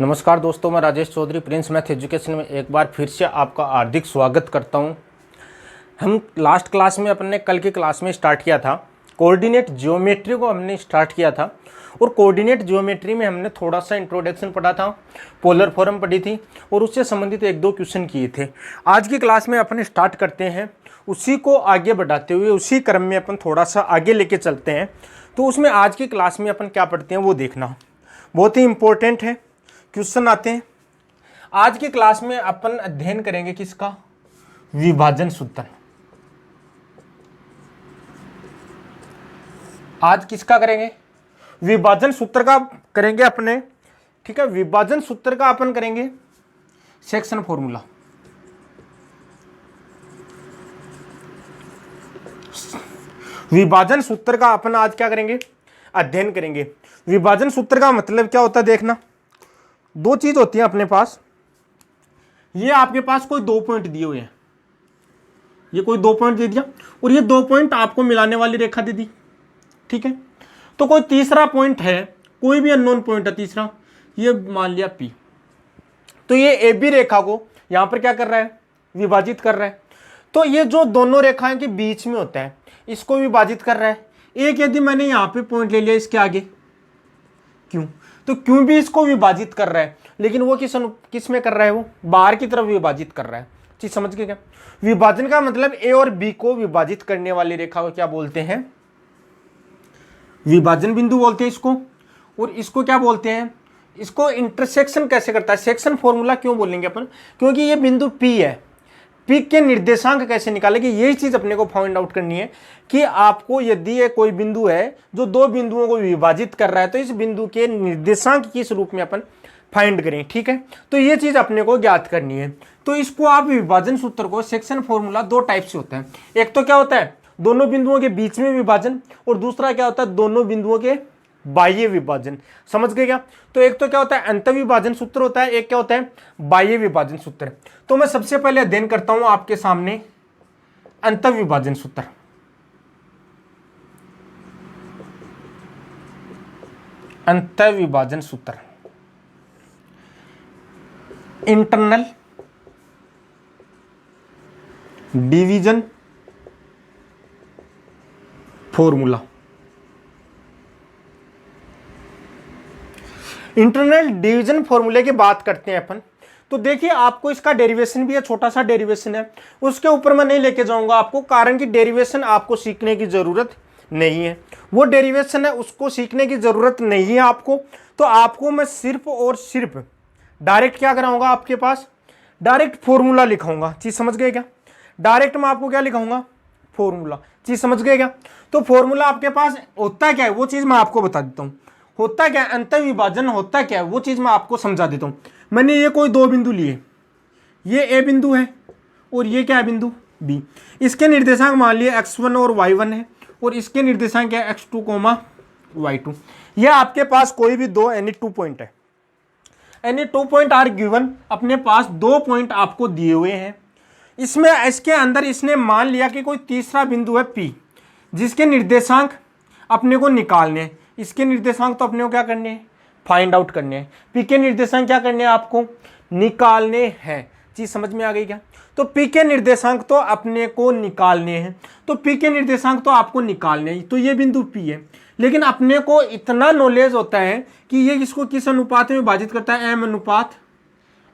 नमस्कार दोस्तों, मैं Rajesh Chaudhary prince math education में एक बार फिर से आपका हार्दिक स्वागत करता हूं। हम लास्ट क्लास में अपने कल की क्लास में स्टार्ट किया था, कोऑर्डिनेट ज्योमेट्री को हमने स्टार्ट किया था और कोऑर्डिनेट ज्योमेट्री में हमने थोड़ा सा इंट्रोडक्शन पढ़ा था, पोलर फॉर्म पढ़ी थी और उससे संबंधित एक दो क्वेश्चन किए थे। आज की क्लास में अपन स्टार्ट करते हैं, उसी को आगे बढ़ाते हुए उसी क्रम में अपन थोड़ा सा आगे लेके चलते हैं। तो उसमें आज की क्लास में अपन क्या पढ़ते हैं वो देखना, बहुत ही इंपॉर्टेंट है। क्वेश्चन आते हैं। आज की क्लास में अपन अध्ययन करेंगे किसका? विभाजन सूत्र। आज किसका करेंगे? विभाजन सूत्र का करेंगे अपने, ठीक है। विभाजन सूत्र का अपन करेंगे सेक्शन फॉर्मूला। विभाजन सूत्र का अपन आज क्या करेंगे? अध्ययन करेंगे। विभाजन सूत्र का मतलब क्या होता है देखना, दो चीज होती है अपने पास। ये आपके पास कोई दो पॉइंट दिए हुए हैं, ये कोई दो पॉइंट दे दिया और ये दो पॉइंट आपको मिलाने वाली रेखा दे दी, ठीक है। तो कोई तीसरा पॉइंट है, कोई भी अननोन पॉइंट है तीसरा, ये मान लिया P। तो ये ए बी रेखा को यहां पर क्या कर रहा है? विभाजित कर रहा है। तो ये जो दोनों रेखाएं के बीच में होता है, इसको विभाजित कर रहा है। एक यदि मैंने यहां पे पॉइंट ले लिया इसके आगे, क्यों? तो क्यों भी इसको विभाजित कर रहा है, लेकिन वो किस में कर रहा है? वो बाहर की तरफ विभाजित कर रहा है। चीज समझ गए क्या? विभाजन का मतलब ए और बी को विभाजित करने वाली रेखा को क्या बोलते हैं? विभाजन बिंदु बोलते हैं इसको। और इसको क्या बोलते हैं? इसको इंटरसेक्शन कैसे करता है? सेक्शन फॉर्मूला क्यों बोलेंगे अपन? क्योंकि ये बिंदु P है, P के निर्देशांक कैसे निकालेंगे, यही चीज अपने को फाइंड आउट करनी है कि आपको यदि ये कोई बिंदु है जो दो बिंदुओं को विभाजित कर रहा है, तो इस बिंदु के निर्देशांक किस रूप में अपन फाइंड करें, ठीक है। तो ये चीज अपने को ज्ञात करनी है। तो इसको आप विभाजन सूत्र को, सेक्शन फॉर्मूला दो टाइप से होता है। एक तो क्या होता है दोनों बिंदुओं के बीच में विभाजन, और दूसरा क्या होता है दोनों बिंदुओं के बाह्य विभाजन। समझ गए क्या? तो एक तो क्या होता है अंत विभाजन सूत्र होता है, एक क्या होता है बाह्य विभाजन सूत्र। तो मैं सबसे पहले अध्ययन करता हूं आपके सामने अंत विभाजन सूत्र। अंत विभाजन सूत्र, internal division formula. Internal division फॉर्मूले की बात करते हैं अपन। तो देखिए आपको इसका डेरिवेशन भी है, छोटा सा डेरिवेशन है, उसके ऊपर मैं नहीं लेके जाऊंगा आपको, कारण कि डेरिवेशन आपको सीखने की जरूरत नहीं है। वो डेरिवेशन है उसको सीखने की जरूरत नहीं है आपको। तो आपको मैं सिर्फ और सिर्फ डायरेक्ट क्या कराऊंगा, आपके पास डायरेक्ट फॉर्मूला लिखाऊंगा। चीज समझ गए क्या? डायरेक्ट मैं आपको क्या लिखाऊंगा? फॉर्मूला। चीज समझ गए क्या? तो फॉर्मूला आपके पास होता क्या है वो चीज मैं आपको बता देता हूं। होता क्या है अंत विभाजन, होता क्या है वो चीज मैं आपको समझा देता हूं। मैंने ये कोई दो बिंदु लिए, ये ए बिंदु है और ये क्या है बिंदु बी। इसके निर्देशांक मान लिए x1 और y1 है, और इसके निर्देशांक क्या है x2, y2। ये आपके पास कोई भी दो एनी टू पॉइंट है, any two point are given. अपने पास दो पॉइंट आपको दिए हुए हैं, इसमें इसके अंदर इसने मान लिया कि कोई तीसरा बिंदु है P, जिसके निर्देशांक अपने को निकालने हैं। इसके निर्देशांक तो अपने को क्या करने हैं? फाइंड आउट करने हैं। P के निर्देशांक क्या करने हैं? आपको निकालने हैं। चीज समझ में आ गई क्या? तो P के निर्देशांक तो अपने को निकालने हैं, तो P के निर्देशांक तो आपको निकालने हैं। तो ये बिंदु P है, लेकिन अपने को इतना नॉलेज होता है कि ये इसको किस अनुपात में विभाजित करता है? M अनुपात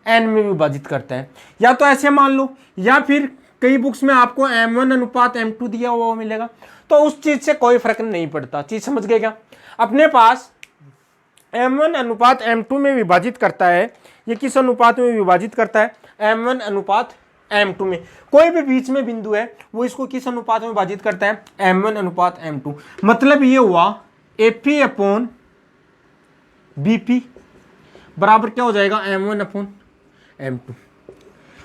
N में विभाजित करता है। या तो ऐसे मान लो, या फिर कई बुक्स में आपको M1 अनुपात M2 दिया हुआ मिलेगा। तो उस चीज से कोई फर्क नहीं पड़ता। चीज समझ गए क्या? अपने पास M1 अनुपात M2 में विभाजित करता है। ये किस अनुपात में विभाजित करता है? M1 अनुपात M2 में। कोई भी बीच में बिंदु है वो इसको किस अनुपात में विभाजित करता है? M1 अनुपात M2। मतलब ये हुआ AP अपॉन BP बराबर क्या हो जाएगा? M1 upon M2।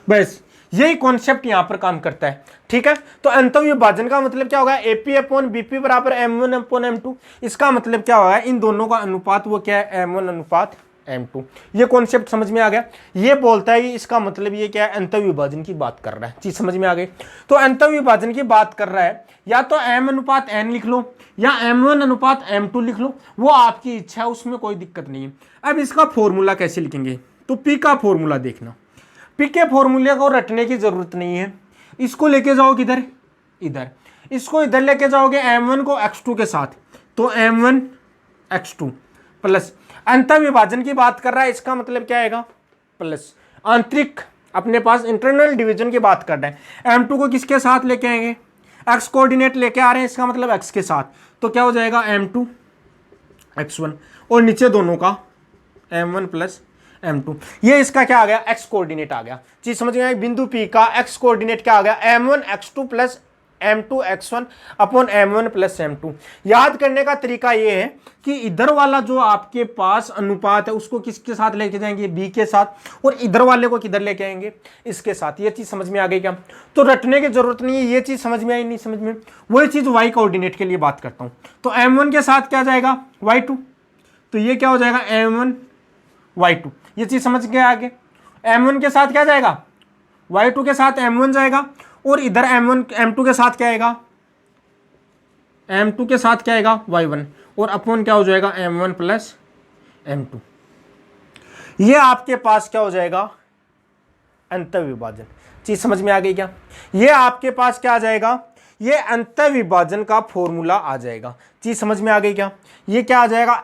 बस यही कॉन्सेप्ट यहां पर काम करता है, ठीक है। तो अंत विभाजन का मतलब क्या होगा? AP अपॉन BP बराबर M1 अपॉन M2। इसका मतलब क्या होगा? इन दोनों का अनुपात वो क्या है? M1 अनुपात M2। ये कॉन्सेप्ट समझ में आ गया? ये बोलता है कि इसका मतलब ये क्या है? अंत विभाजन की बात कर रहा है। चीज समझ में आ गई? तो अंत विभाजन की बात कर रहा है, या तो M अनुपात N लिख लो, या m1 अनुपात m2 लिख लो, वो आपकी इच्छा है, उसमें कोई दिक्कत नहीं है। अब इसका फॉर्मूला कैसे लिखेंगे, तो P का फॉर्मूला देखना, P के फॉर्मूले को रटने की जरूरत नहीं है, इसको लेके जाओ किधर, इधर, इसको इधर लेके जाओगे m1 को x2 के साथ, तो m1 x2 प्लस अंतर विभाजन की बात कर रहा है, इसका मतलब क्या आएगा, प्लस आंतरिक अपने पास इंटरनल डिवीजन की बात कर रहे हैं, m2 को किसके साथ लेके आएंगे, x कोऑर्डिनेट लेके आ रहे हैं, इसका मतलब x के साथ, तो क्या हो जाएगा m2 x1 और नीचे दोनों का m1 प्लस m2, ये इसका क्या आ गया, x कोऑर्डिनेट आ गया। चीज समझ गए, बिंदु P का x कोऑर्डिनेट क्या आ गया, m1 x2 plus m2 x1 upon m1 plus m2। याद करने का तरीका ये है कि इधर वाला जो आपके पास अनुपात है उसको किसके साथ लेके जाएंगे, b के साथ, और इधर वाले को किधर लेके आएंगे, इसके साथ। ये चीज समझ में आ गई क्या, तो रटने की जरूरत नहीं है, ये चीज समझ में आई, नहीं समझ में, वही चीज y कोऑर्डिनेट के लिए बात करता हूं, तो m1 के साथ क्या जाएगा, y2, तो ये क्या हो जाएगा m1 y2, ये चीज समझ गए आगे। m1 के साथ क्या जाएगा, y2 के साथ m1 जाएगा, और इधर m1 m2 के साथ क्या आएगा, m2 के साथ क्या आएगा, y1, और अपॉन क्या हो जाएगा m1 प्लस m2। ये आपके पास क्या हो जाएगा, अंतर विभाजन। चीज समझ में आ गई क्या, ये आपके पास क्या आ जाएगा, ये अंतर विभाजन का फॉर्मूला आ जाएगा। चीज समझ में आ गई क्या, ये क्या आ जाएगा,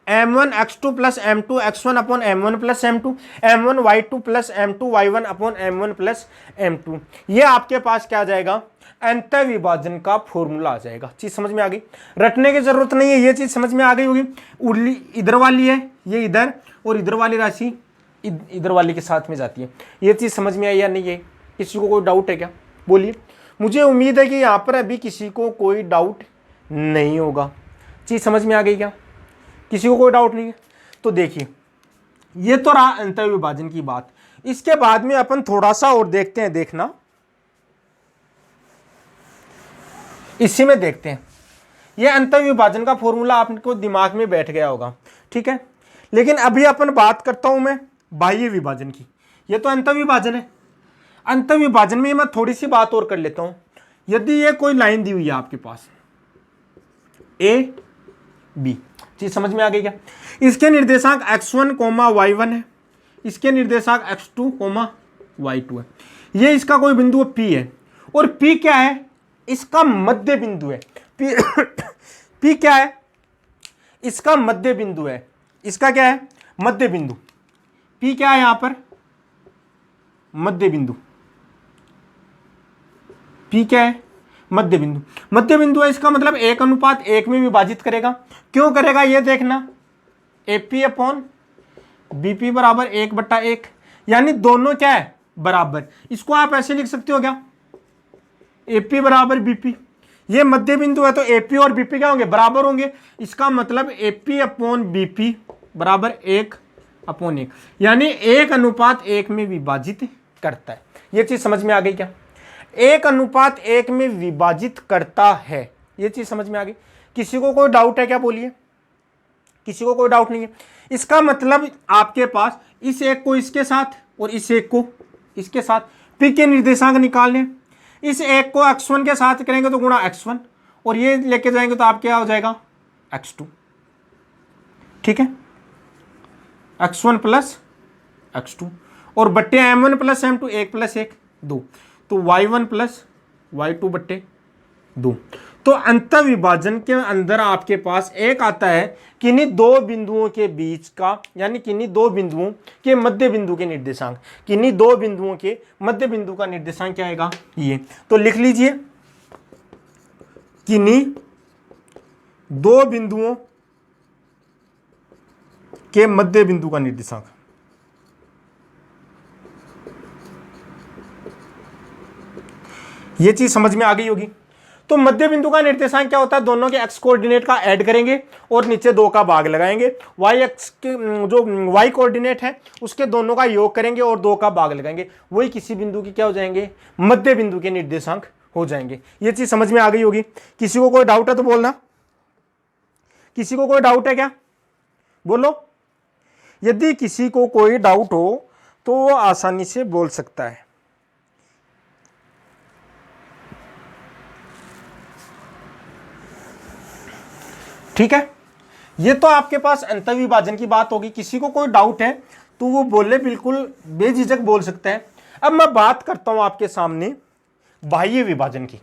m1 x2 plus m2 x1 upon m1 plus m2, m1 y2 plus m2 y1 upon m1 plus m2। ये आपके पास क्या आ जाएगा, अंतर विभाजन का फॉर्मूला आ जाएगा। चीज समझ में आ गई, रटने की जरूरत नहीं है, ये चीज समझ में आ गई होगी। उर्ली इधर वाली है, ये इधर, और इधर वाली राशि इधर वाली के साथ में जाती है। ये चीज समझ में आई या नहीं है, किसी को कोई डाउट है क्या, बोलिए। मुझे उम्मीद है कि यहाँ पर अभी किसी को कोई डाउट नहीं होगा। चीज समझ में आ गई क्या, किसी को कोई डाउट नहीं है। तो देखिए, ये तो रहा अंतर विभाजन की बात। इसके बाद में अपन थोड़ा सा और देखते हैं, देखना इसी में देखते हैं। ये अंतर विभाजन का फॉर्मूला आपको दिमाग में बैठ गया होगा, ठीक है। लेकिन अभी अपन बात करता हूं मैं बाह्य विभाजन की। ये तो अंतर विभाजन है, अंतर विभाजन में मैं थोड़ी सी बात और कर लेता हूं। यदि ये कोई लाइन दी हुई है आपके पास ए बी, चीज समझ में आ गई क्या, इसके निर्देशांक x1, y1 है, इसके निर्देशांक x2, y2 है। ये इसका कोई बिंदु P है, और P क्या है, इसका मध्य बिंदु है। P क्या है, इसका मध्य बिंदु है। इसका क्या है, मध्य बिंदु। P क्या है यहां पर, मध्य बिंदु। P क्या है, मध्य बिंदु। मध्य बिंदु है, इसका मतलब 1:1 में विभाजित करेगा। क्यों करेगा ये देखना, AP अपॉन BP बराबर 1/1, यानी दोनों क्या है, बराबर। इसको आप ऐसे लिख सकते हो क्या, AP बराबर BP। ये मध्य बिंदु है तो AP और BP क्या होंगे, बराबर होंगे। इसका मतलब AP अपॉन BP बराबर 1/1, यानी 1:1 में विभाजित करता है। ये चीज समझ में आ गई क्या, 1:1 में विभाजित करता है। ये चीज समझ में आ गई, किसी को कोई डाउट है क्या, बोलिए। किसी को कोई डाउट नहीं है। इसका मतलब आपके पास इस एक को इसके साथ और इस एक को इसके साथ P के निर्देशांक निकालने। इस एक को x1 के साथ करेंगे तो गुणा x1, और ये लेके जाएंगे तो आप क्या हो जाएगा, x2, ठीक है, x1 प्लस x2, और बट्टे m1 प्लस m2, 1 + 1 2, तो y1 प्लस y2 बट्टे 2। तो अंतर विभाजन के अंदर आपके पास एक आता है किन्हीं दो बिंदुओं के बीच का, यानी किन्हीं दो बिंदुओं के मध्य बिंदु के निर्देशांक, किन्हीं दो बिंदुओं के मध्य बिंदु का निर्देशांक क्या आएगा, ये। तो लिख लीजिए, किन्हीं दो बिंदुओं के मध्य बिंदु का निर्देशांक। ये चीज समझ में आ गई होगी। तो मध्य बिंदु का निर्देशांक क्या होता है, दोनों के x कोऑर्डिनेट का ऐड करेंगे और नीचे 2 का भाग लगाएंगे। y x के जो y कोऑर्डिनेट है उसके दोनों का योग करेंगे और 2 का भाग लगाएंगे, वही किसी बिंदु की क्या हो जाएंगे, मध्य बिंदु के निर्देशांक हो जाएंगे। ये चीज समझ में आ गई होगी। किसी को कोई डाउट है तो बोलना, किसी को कोई डाउट है क्या, बोलो। यदि किसी को कोई डाउट हो तो वो आसानी से बोल सकता है। ठीक है, ये तो आपके पास अंतर्विभाजन की बात होगी। किसी को कोई डाउट है तो वो बोले, बिल्कुल बेझिझक बोल सकते हैं। अब मैं बात करता हूं आपके सामने बाह्य विभाजन की।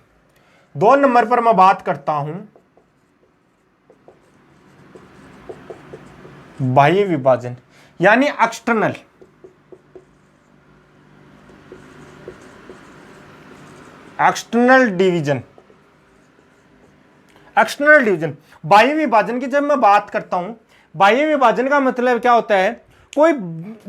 2 नंबर पर मैं बात करता हूं बाह्य विभाजन, यानी external. External division, external division. बाह्य विभाजन की जब मैं बात करता हूं, बाह्य विभाजन का मतलब क्या होता है, कोई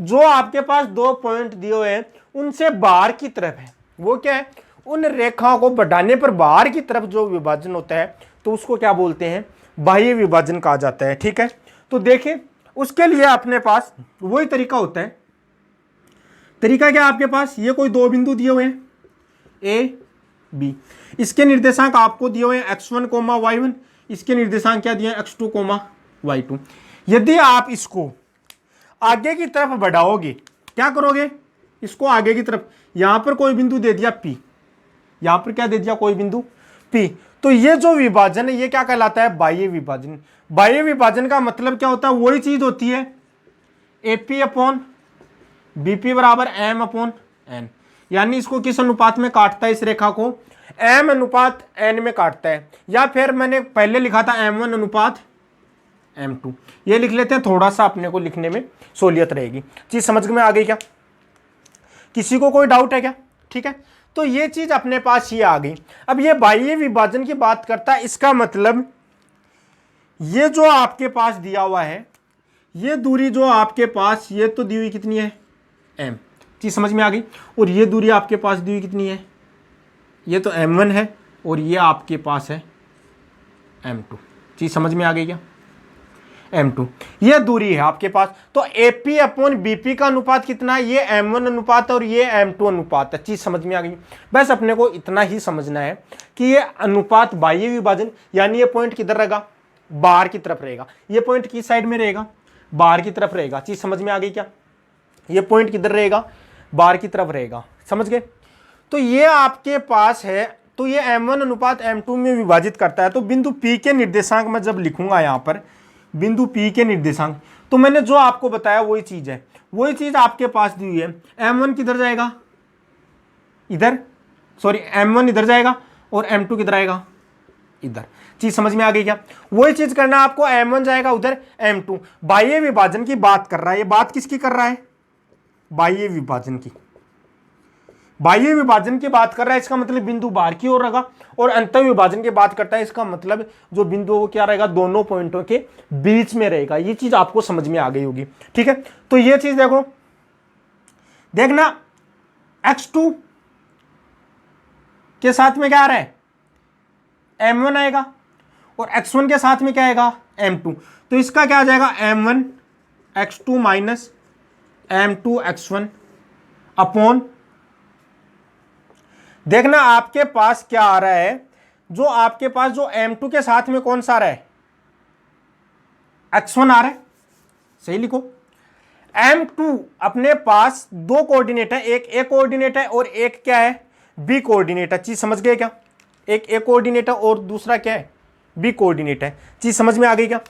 जो आपके पास 2 पॉइंट दिए हुए हैं उनसे बाहर की तरफ है, वो क्या है, उन रेखाओं को बढ़ाने पर बाहर की तरफ जो विभाजन होता है तो उसको क्या बोलते हैं, बाह्य विभाजन कहा जाता है। ठीक है, तो देखिए उसके लिए अपने पास वही तरीका होता है। तरीका क्या आपके पास, ये कोई 2 बिंदु दिए हुए हैं ए बी, इसके निर्देशांक आपको दिए हुए हैं x1, y1, इसके निर्देशांक क्या दिए हैं x2, y2। यदि आप इसको आगे की तरफ बढ़ाओगे, क्या करोगे, इसको आगे की तरफ, यहां पर कोई बिंदु दे दिया P, यहां पर क्या दे दिया, कोई बिंदु P, तो ये जो विभाजन है ये क्या कहलाता है, बाह्य विभाजन। बाह्य विभाजन का मतलब क्या होता है, वही चीज होती है AP अपॉन BP बराबर M अपॉन N, यानी इसको किस अनुपात में काटता है, इस रेखा को M अनुपात N में काटता है, या फिर मैंने पहले लिखा था M1 अनुपात M2, ये लिख लेते हैं, थोड़ा सा अपने को लिखने में सहूलियत रहेगी। चीज समझ में आ गई क्या, किसी को कोई डाउट है क्या? ठीक है, तो ये चीज अपने पास ये आ गई। अब ये बाह्य विभाजन की बात करता है, इसका मतलब ये जो आपके पास दिया हुआ है, ये दूरी जो आपके पास, ये तो दी हुई कितनी है M, चीज समझ में आ गई, और ये दूरी आपके पास दी हुई कितनी है, ये तो M1 है, और ये आपके पास है M2, चीज समझ में आ गई क्या, M2 ये दूरी है आपके पास। तो AP अपॉन BP का अनुपात कितना है, ये M1 अनुपात और ये M2 अनुपात है। चीज समझ में आ गई, बस अपने को इतना ही समझना है कि ये अनुपात बाह्य विभाजन, यानी ये पॉइंट किधर रहेगा, बाहर की तरफ रहेगा। ये पॉइंट किस साइड में रहेगा, बाहर की तरफ रहेगा। चीज समझ में आ गई क्या, ये पॉइंट किधर रहेगा, बाहर की तरफ रहेगा, समझ गए। तो ये आपके पास है, तो ये M1 अनुपात M2 में विभाजित करता है। तो बिंदु P के निर्देशांक में जब लिखूंगा यहां पर बिंदु P के निर्देशांक, तो मैंने जो आपको बताया वही चीज है, वही चीज आपके पास दी हुई है। M1 किधर जाएगा, इधर, सॉरी M1 इधर जाएगा, और M2 किधर आएगा, इधर। चीज समझ में आ गई क्या, वही चीज करना आपको, M1 जाएगा उधर, M2। बाह्य विभाजन की बात कर रहा है, ये बात किसकी कर रहा है, बाह्य विभाजन की, बाह्य विभाजन की बात कर रहा है, इसका मतलब बिंदु बाहर की ओर रहेगा। और अंतर विभाजन की बात करता है, इसका मतलब जो बिंदु वो क्या रहेगा, दोनों पॉइंटों के बीच में रहेगा। ये चीज आपको समझ में आ गई होगी। ठीक है, तो ये चीज देखो, देखना x2 के साथ में क्या आ रहा है, M1 आएगा, और x1 के साथ में क्या आएगा, M2। तो इसका क्या आ जाएगा, M1 x2 minus M2 x1 upon, देखना आपके पास क्या आ रहा है, जो आपके पास जो M2 के साथ में कौन सा आ रहा है, x1 आ रहा है, सही लिखो। M2 अपने पास 2 कोऑर्डिनेट है, एक A कोऑर्डिनेट है और एक क्या है, B कोऑर्डिनेट है। चीज समझ गए क्या, एक A कोऑर्डिनेट है और दूसरा क्या है, B कोऑर्डिनेट है। चीज समझ में आ गई क्या।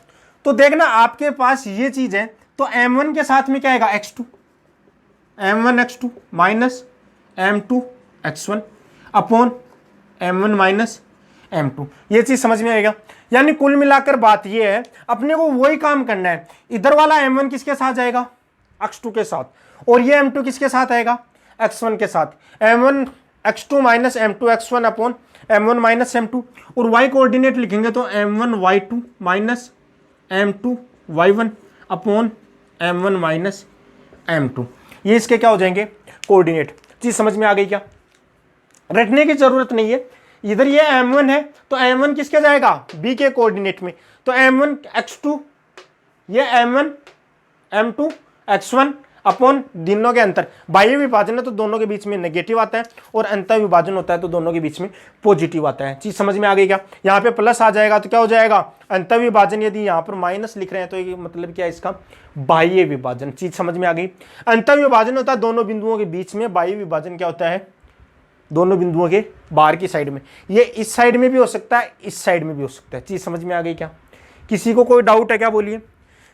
तो देखना आपके पास ये चीज है, तो M1 के साथ में क्या आएगा, x2, M1 x2 minus M2 x1 upon M1 minus M2। ये चीज समझ में आएगा। यानी कुल मिलाकर बात ये है, अपने को वही काम करना है। इधर वाला M1 किसके साथ जाएगा, x2 के साथ, और ये M2 किसके साथ आएगा, x1 के साथ। M1 x2 minus M2 x1 upon M1 minus M2, और y कोऑर्डिनेट लिखेंगे तो M1 y2 minus M2 y1 upon M1 minus M2। ये इसके क्या हो जाएंगे, कोऑर्डिनेट। चीज समझ में आ गई क्या, रटने की जरूरत नहीं है। इधर ये M1 है, तो M1 किसके जाएगा, B के कोऑर्डिनेट में, तो M1 x2, ये M1 M2 x1 अपॉन दोनों के अंतर। बाह्य विभाजन है तो दोनों के बीच में नेगेटिव आता है, और अंतर विभाजन होता है तो दोनों के बीच में पॉजिटिव आता है। चीज समझ में आ गई क्या, यहाँ पे प्लस आ जाएगा तो क्या हो जाएगा, अंतर विभाजन। यदि यहाँ पर माइनस लिख रहे हैं तो ये मतलब क्या है, इसका बाह्य विभाजन। चीज समझ में आ गई। अंतर विभाजन होता है दोनों बिंदुओं के बीच में, बाह्य विभाजन क्या होता है, दोनों बिंदुओं के बाहर की साइड में। ये इस साइड में भी हो सकता है, इस साइड में भी हो सकता है। चीज समझ में आ गई क्या, किसी को कोई डाउट है क्या, बोलिए।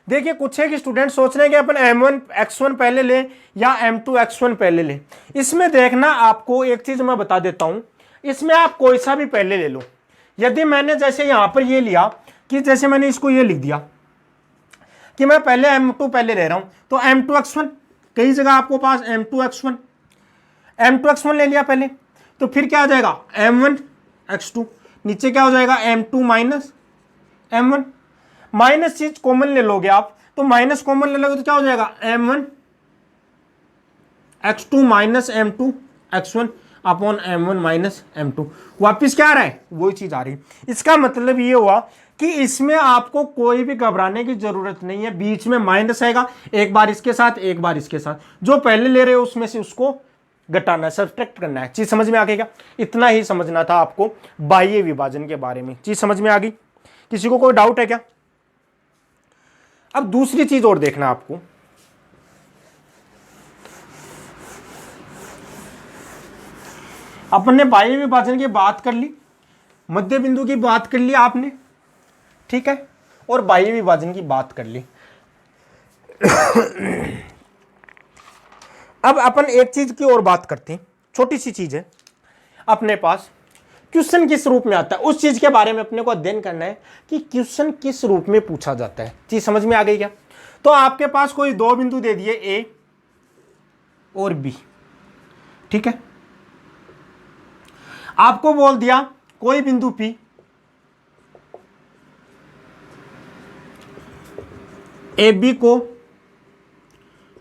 देखिए कुछ है कि स्टूडेंट सोच रहे हैं कि अपन m1x1 पहले ले या m2x1 पहले ले। इसमें देखना, आपको एक चीज मैं बता देता हूं, इसमें आप कोई सा भी पहले ले लो। यदि मैंने जैसे यहां पर ये लिया कि जैसे मैंने इसको ये लिख दिया कि मैं पहले m2 पहले ले रहा हूं, तो m2x1, कई जगह आपको पास m2x1 ले लिया पहले, तो फिर क्या आ जाएगा m1x2, नीचे क्या हो जाएगा m2 माइनस m1, माइनस चीज कॉमन ले लोगे आप, तो माइनस कॉमन ले लोगे तो क्या हो जाएगा m1x2 minus m2x1 upon m1 minus m2। वापिस क्या आ रहा है, वही चीज आ रही है। इसका मतलब ये हुआ कि इसमें आपको कोई भी घबराने की जरूरत नहीं है, बीच में माइनस आएगा, एक बार इसके साथ एक बार इसके साथ, जो पहले ले रहे हो उसमें से उसको घटाना है, सब्ट्रैक्ट करना है। चीज समझ में आ गई क्या? इतना ही समझना था आपको बाह्य विभाजन के बारे में। चीज समझ में आ गई? किसी को कोई डाउट है क्या? अब दूसरी चीज और देखना आपको, अपन ने बाह्य विभाजन की बात कर ली, मध्य बिंदु की बात कर ली आपने, ठीक है, और बाह्य विभाजन की बात कर ली। अब अपन एक चीज की और बात करते हैं, छोटी सी चीज है, अपने पास क्वेश्चन किस रूप में आता है, उस चीज के बारे में अपने को अध्ययन करना है कि क्वेश्चन किस रूप में पूछा जाता है। चीज समझ में आ गई क्या? तो आपके पास कोई दो बिंदु दे दिए ए और बी, ठीक है, आपको बोल दिया कोई बिंदु पी ए बी को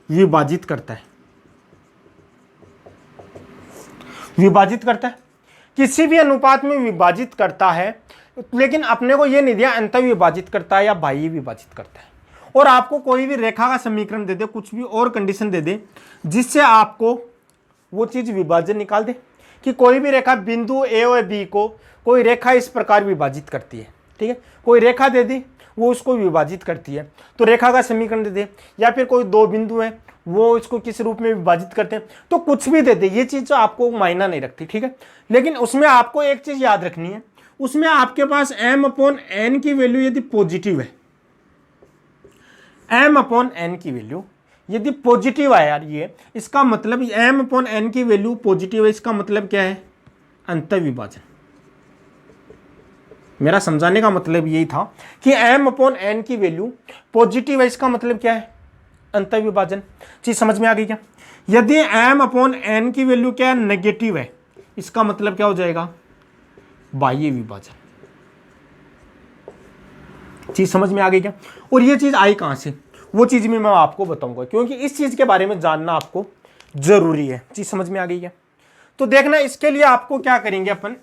विभाजित करता है, विभाजित करता है, किसी भी अनुपात में विभाजित करता है, लेकिन अपने को यह नहीं दिया अंत विभाजित करता है या बाह्य विभाजित करता है। और आपको कोई भी रेखा का समीकरण दे दे, कुछ भी और कंडीशन दे दे जिससे आपको वो चीज विभाजन निकाल दे कि कोई भी रेखा बिंदु ए और बी को कोई रेखा इस प्रकार विभाजित करती है, ठीक है, कोई रेखा दे दी वो उसको विभाजित करती है, तो रेखा का समीकरण दे दे, या फिर कोई दो बिंदु है वो इसको किस रूप में विभाजित करते हैं, तो कुछ भी दे दे, ये चीज तो आपको मायना नहीं रखती, ठीक है। लेकिन उसमें आपको एक चीज याद रखनी है, उसमें आपके पास m/n की वैल्यू यदि पॉजिटिव है, m/n की वैल्यू यदि पॉजिटिव है यार, ये इसका मतलब m/n की वैल्यू पॉजिटिव है, इसका मतलब क्या है, अंत विभाजन। मेरा समझाने का मतलब यही था कि m/n की वैल्यू पॉजिटिव है, इसका मतलब क्या है, अंत विभाजन। चीज समझ में आ गई क्या? यदि m/n की वैल्यू क्या है, नेगेटिव है, इसका मतलब क्या हो जाएगा, बाह्य विभाजन। चीज समझ में आ गई क्या? और ये चीज आई कहां से, वो चीज भी मैं आपको बताऊंगा, क्योंकि इस चीज के बारे में जानना आपको जरूरी है। चीज समझ में आ गई क्या? तो देखना, इसके लिए आपको क्या करेंगे अपन,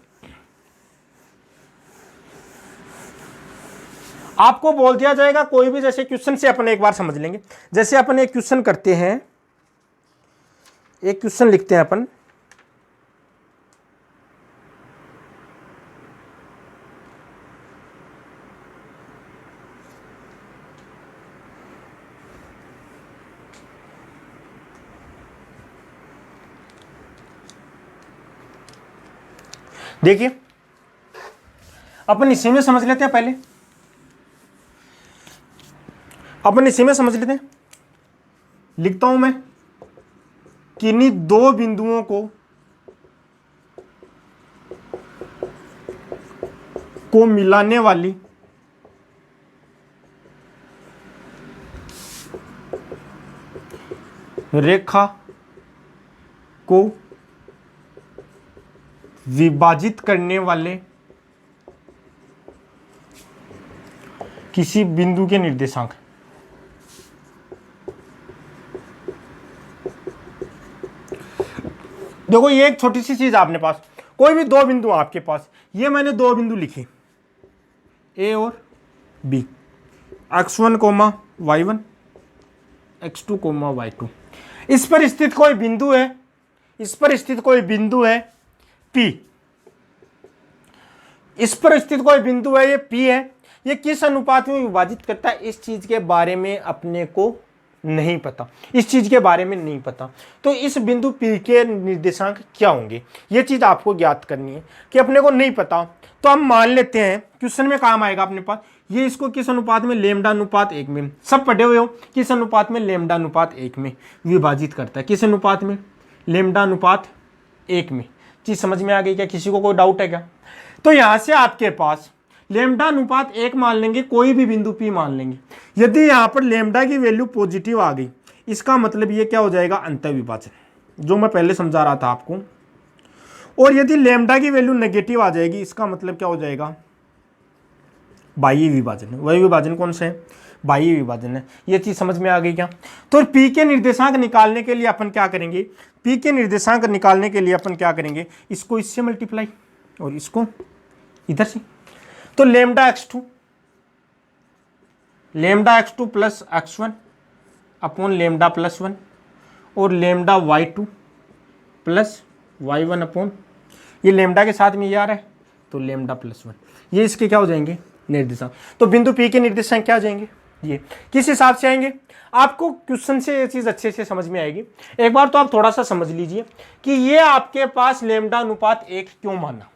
आपको बोल दिया जाएगा कोई भी, जैसे क्वेश्चन से अपन एक बार समझ लेंगे। जैसे अपन एक क्वेश्चन करते हैं, एक क्वेश्चन लिखते हैं अपन, देखिए अपन इसी में समझ लेते हैं, पहले अपन इसी में समझ लेते हैं। लिखता हूं मैं, किन्हीं दो बिंदुओं को मिलाने वाली रेखा को विभाजित करने वाले किसी बिंदु के निर्देशांक, देखो ये एक छोटी सी चीज आपने पास, कोई भी दो बिंदु आपके पास, ये मैंने दो बिंदु लिखे ए और B, x1, y1, x2, y2, इस पर स्थित कोई बिंदु है, इस पर स्थित कोई बिंदु है P, इस पर स्थित कोई बिंदु है, ये P है, ये किस अनुपात में विभाजित करता है, इस चीज के बारे में अपने को नहीं पता, इस चीज के बारे में नहीं पता। तो इस बिंदु P के निर्देशांक क्या होंगे, ये चीज आपको ज्ञात करनी है कि अपने को नहीं पता, तो हम मान लेते हैं क्वेश्चन में काम आएगा अपने पास, ये इसको किस अनुपात में, लेमडा अनुपात 1 में, सब पढ़े हुए हो, किस अनुपात में, लेमडा अनुपात 1 में विभाजित करता है, किस अनुपात में, लेमडा अनुपात 1 में। चीज समझ में आ गई क्या? किसी को कोई डाउट है क्या? तो यहां से आपके पास लेमडा अनुपात 1 मान लेंगे, कोई भी बिंदु P मान लेंगे। यदि यहां पर लेमडा की वैल्यू पॉजिटिव आ गई, इसका मतलब ये क्या हो जाएगा, अंतर विभाजन, जो मैं पहले समझा रहा था आपको। और यदि लेमडा की वैल्यू नेगेटिव आ जाएगी, इसका मतलब क्या हो जाएगा, बाह्य विभाजन। वही विभाजन कौन सा है, बाह्य विभाजन है। ये चीज समझ में आ गई क्या? तो P के निर्देशांक निकालने के लिए अपन क्या करेंगे, P के निर्देशांक निकालने के लिए अपन क्या करेंगे, इसको इससे मल्टीप्लाई और इसको इधर से। तो lambda x2 plus x1 upon lambda plus 1 और lambda y2 plus y1 upon, ये लेमडा के साथ में ये आ रहा है तो लेमडा प्लस 1, ये इसके क्या हो जाएंगे, निर्देशांक। तो बिंदु P के निर्देशांक क्या आ जाएंगे, ये किस हिसाब से आएंगे, आपको क्वेश्चन से ये चीज अच्छे से समझ में आएगी। एक बार तो आप थोड़ा सा समझ लीजिए कि ये आपके पास लेमडा अनुपात 1 क्यों माना,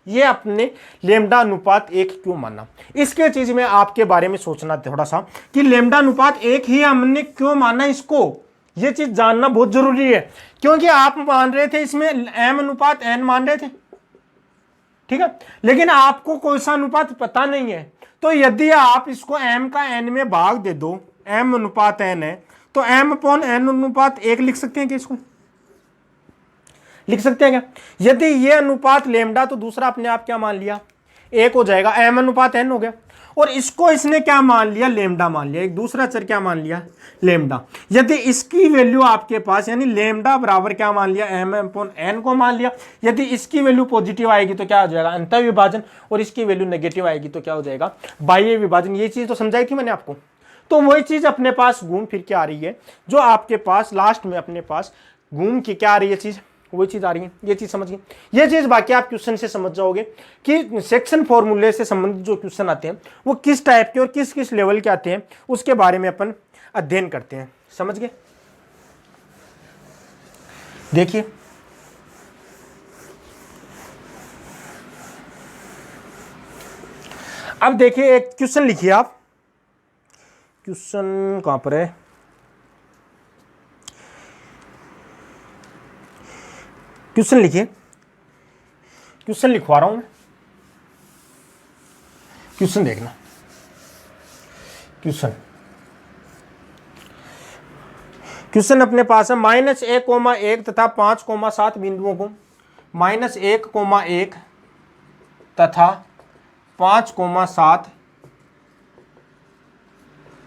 ये अपने लेमडा अनुपात 1 क्यों माना, इसके चीज में आपके बारे में सोचना थोड़ा सा कि लेमडा अनुपात 1 ही हमने क्यों माना इसको, ये चीज जानना बहुत जरूरी है। क्योंकि आप मान रहे थे इसमें m अनुपात n मान रहे थे, ठीक है, लेकिन आपको कोई सा अनुपात पता नहीं है। तो यदि आप इसको m का n में भाग दे दो, m अनुपात n है, तो m अपॉन n अनुपात 1 लिख सकते हैं कि इसको लिख सकते हैं क्या? यदि ये अनुपात लेमडा, तो दूसरा अपने आप क्या मान लिया, 1 हो जाएगा, m अनुपात n हो गया। और इसको इसने क्या मान लिया, लेमडा मान लिया, एक दूसरा चर क्या मान लिया, लेमडा। यदि इसकी वैल्यू आपके पास, यानी लेमडा बराबर क्या मान लिया, m अपॉन n को मान लिया। यदि इसकी वैल्यू पॉजिटिव आएगी तो क्या हो जाएगा, अंतर विभाजन, और इसकी वैल्यू नेगेटिव आएगी तो क्या हो जाएगा, बाह्य विभाजन। ये चीज तो समझाई थी मैंने आपको। तो वही चीज अपने पास घूम फिर के आ रही है, जो आपके पास लास्ट में अपने पास घूम के क्या आ रही है चीज, वही चीज आ रही है। ये चीज समझिए, ये चीज बाकी आप क्वेश्चन से समझ जाओगे कि सेक्शन फॉर्मूले से संबंधित जो क्वेश्चन आते हैं वो किस टाइप के और किस किस लेवल के आते हैं, उसके बारे में अपन अध्ययन करते हैं। समझ गए? देखिए अब देखिए, एक क्वेश्चन लिखिए आप, क्वेश्चन कहां पर है, क्वेश्चन लिखिए, क्वेश्चन लिखवा रहा हूं मैं, क्वेश्चन देखना। क्वेश्चन अपने पास है -1,1 तथा 5,7 बिंदुओं को, -1,1 तथा 5,7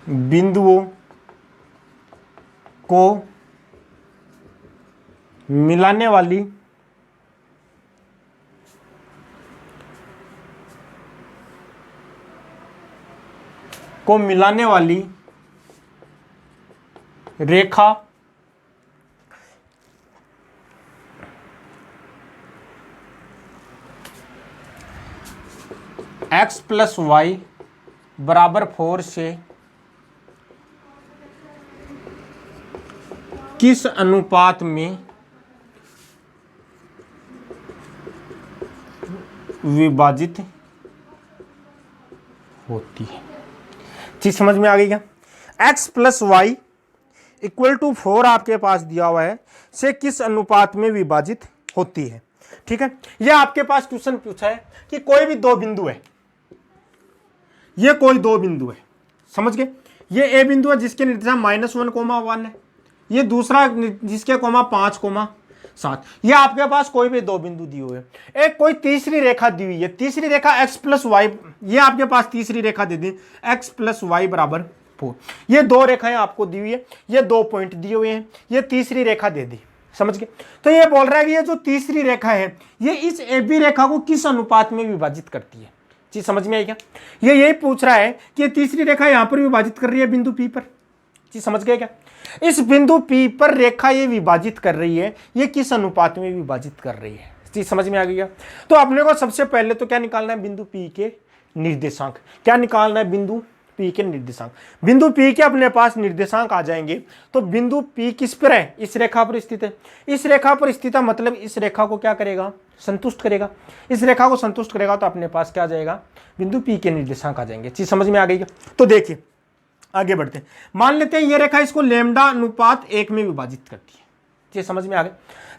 बिंदुओं को मिलाने वाली रेखा x + y = 4 से किस अनुपात में विभाजित होती है। चीज समझ में आ गई क्या? x + y = 4 आपके पास दिया हुआ है, से किस अनुपात में विभाजित होती है। ठीक है, यह आपके पास क्वेश्चन पूछा है कि कोई भी दो बिंदु है, ये कोई दो बिंदु है, समझ गए। ये ए बिंदु है जिसके निर्देशांक -1,1 है, ये दूसरा जिसके कोमा 5,7। ये आपके पास कोई भी दो बिंदु दिए हुए हैं। एक कोई तीसरी रेखा दी हुई है, तीसरी रेखा x + y, ये आपके पास तीसरी रेखा दे दी x + y = 4। ये दो रेखाएं आपको दी हुई है, ये दो पॉइंट दिए हुए हैं, ये तीसरी रेखा दे दी, समझ गए। तो ये बोल रहा है कि ये जो तीसरी रेखा है ये इस AB रेखा को किस अनुपात में विभाजित करती है। चीज समझ में आई क्या? ये यही पूछ रहा है कि ये तीसरी रेखा यहां पर विभाजित कर रही है बिंदु P पर। चीज समझ गए क्या? इस बिंदु P पर रेखा ये विभाजित कर रही है, ये किस अनुपात में विभाजित कर रही है। चीज समझ में आ गई क्या? तो अपने को सबसे पहले तो क्या निकालना है, बिंदु P के निर्देशांक। क्या निकालना है, बिंदु P के निर्देशांक। बिंदु P के अपने पास निर्देशांक आ जाएंगे तो बिंदु P किस पर है, इस रेखा पर स्थित है। इस रेखा पर स्थित है मतलब इस रेखा को क्या करेगा, संतुष्ट करेगा। इस रेखा को संतुष्ट करेगा तो अपने पास क्या आ जाएगा, बिंदु P के निर्देशांक आ जाएंगे। चीज समझ में आ गई क्या? तो देखिए आगे बढ़ते हैं। मान लेते हैं ये रेखा इसको लैम्डा अनुपात 1 में विभाजित करती है। चीज समझ में आ गई।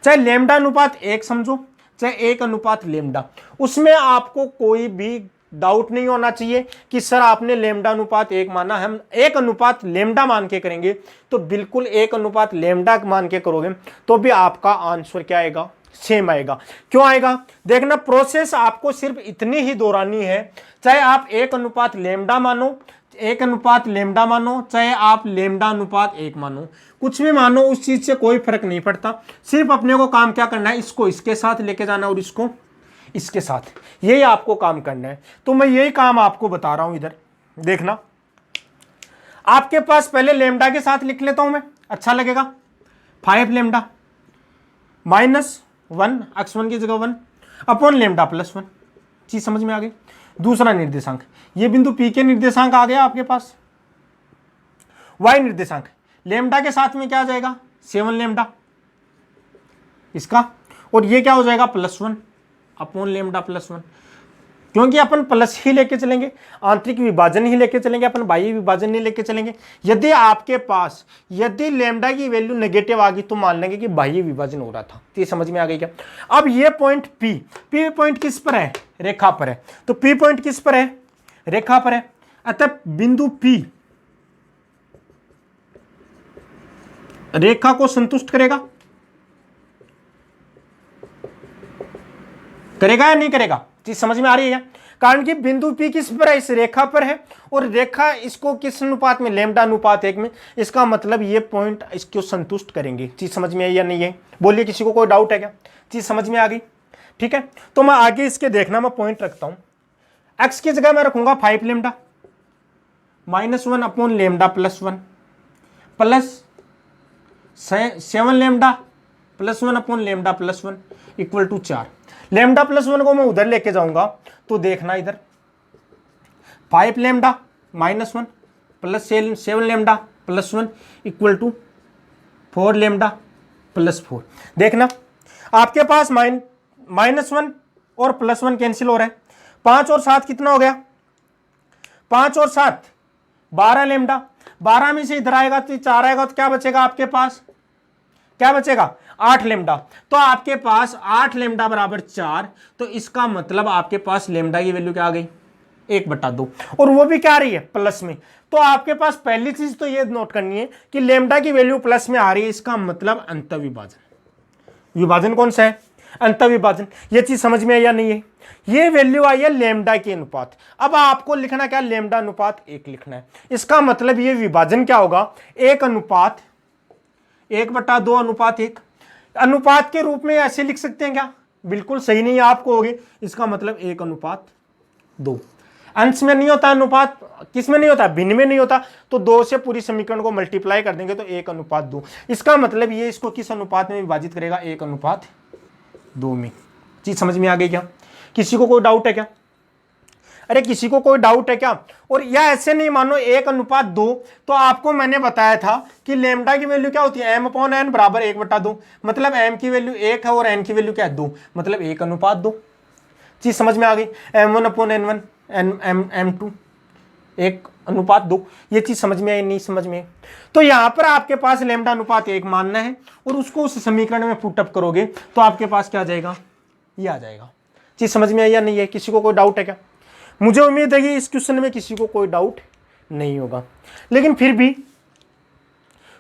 चाहे लैम्डा अनुपात 1 समझो चाहे 1 अनुपात लैम्डा, उसमें आपको कोई भी डाउट नहीं होना चाहिए कि सर आपने लैम्डा अनुपात 1 माना, हम 1 अनुपात लैम्डा मान के करेंगे तो बिल्कुल 1 अनुपात लैम्डा मान के करोगे तो भी आपका आंसर क्या आएगा, सेम आएगा। क्यों आएगा, देखना प्रोसेस आपको सिर्फ इतनी ही दोहरानी है। चाहे आप 1 अनुपात लैम्डा मानो, 1 अनुपात लैम्डा मानो, चाहे आप लैम्डा अनुपात 1 मानो, कुछ भी मानो, उस चीज से कोई फर्क नहीं पड़ता। सिर्फ अपने को काम क्या करना है, इसको इसके साथ लेके जाना और इसको इसके साथ, यही आपको काम करना है। तो मैं यही काम आपको बता रहा हूं। इधर देखना, आपके पास पहले लैम्डा के साथ लिख लेता हूं मैं, अच्छा लगेगा। 5 लैम्डा माइनस 1, x1 की जगह 1 अपॉन लैम्डा प्लस 1। चीज समझ में आ गई। दूसरा निर्देशांक, ये बिंदु P के निर्देशांक आ गया आपके पास। y निर्देशांक लैम्डा के साथ में क्या आ जाएगा, 7 लैम्डा इसका, और ये क्या हो जाएगा +1 अपॉन लैम्डा प्लस 1। क्योंकि अपन प्लस ही लेके चलेंगे, आंतरिक विभाजन ही लेके चलेंगे, अपन बाह्य विभाजन नहीं लेके चलेंगे। यदि आपके पास यदि लैम्डा की वैल्यू नेगेटिव आ गई तो मान लेंगे कि बाह्य विभाजन हो रहा था। तो ये समझ में आ गई क्या? अब ये पॉइंट P पॉइंट किस पर है, रेखा पर है। तो P पॉइंट किस पर है, रेखा पर है। अतः बिंदु P रेखा को संतुष्ट करेगा, करेगा या नहीं करेगा? चीज समझ में आ रही है? कारण कि बिंदु P किस पर है, इस रेखा पर है, और रेखा इसको किस अनुपात में, लैम्डा अनुपात 1 में। इसका मतलब ये पॉइंट इसको संतुष्ट करेंगे। चीज समझ में आई या नहीं है, बोलिए, किसी को कोई डाउट है क्या? चीज समझ में आ गई, ठीक है। तो मैं आगे इसके देखना, मैं पॉइंट रखता हूं। x की जगह मैं रखूंगा 5 lambda -1 upon lambda plus 1 plus 7 lambda plus 1 upon lambda plus 1 equal to 4। Lambda plus 1 को मैं उधर लेके जाऊंगा तो देखना इधर 5 lambda -1 plus 7 lambda plus 1 equal to 4 lambda plus 4। देखना आपके पास -1 और +1 कैंसिल हो रहा है। 5 और 7 कितना हो गया, 5 और 7 12 लैम्डा। 12 में से इधर आएगा तो 4 आएगा तो क्या बचेगा आपके पास, क्या बचेगा 8 लैम्डा। तो आपके पास 8 लैम्डा बराबर 4। तो इसका मतलब आपके पास लैम्डा की वैल्यू क्या आ गई, 1/2, और वो भी क्या आ रही है, प्लस में। तो आपके पास पहली चीज तो ये नोट करनी है कि लैम्डा की वैल्यू प्लस में आ रही है, इसका मतलब अंतःविभाजन। विभाजन कौन सा है, अंतःविभाजन। ये चीज समझ में आई या नहीं है? ये वैल्यू आई है लैम्डा के अनुपात। अब आपको लिखना क्या, लैम्डा अनुपात 1 लिखना है। इसका मतलब ये विभाजन क्या होगा, 1 अनुपात 1/2 अनुपात 1। अनुपात के रूप में ऐसे लिख सकते हैं क्या, बिल्कुल सही नहीं, आपको होगी। इसका मतलब 1 अनुपात 2। अंश में नहीं होता अनुपात, किस में नहीं होता, भिन्न में नहीं होता। तो 2 से पूरी समीकरण को मल्टीप्लाई कर देंगे तो 1 अनुपात 2। इसका मतलब ये इसको किस अनुपात में विभाजित करेगा, 1 अनुपात 2 में। चीज समझ में आ गई क्या? किसी को कोई डाउट है क्या? अरे किसी को कोई डाउट है क्या? और या ऐसे नहीं मानो 1 अनुपात 2, तो आपको मैंने बताया था कि लैम्डा की वैल्यू क्या होती है, m/n बराबर 1/2। मतलब m की वैल्यू 1 है और n की वैल्यू क्या है, 2, मतलब 1 अनुपात 2। चीज समझ में आ गई, m1/n1 m2 1 अनुपात 2। ये चीज समझ में आई नहीं, समझ में? तो यहां पर आपके पास लैम्डा अनुपात 1 मानना है और उसको उस समीकरण में पुटअप करोगे तो आपके पास क्या आ जाएगा, ये आ जाएगा। चीज समझ में आई या नहीं है? किसी को कोई डाउट है क्या? मुझे उम्मीद है कि इस क्वेश्चन में किसी को कोई डाउट नहीं होगा। लेकिन फिर भी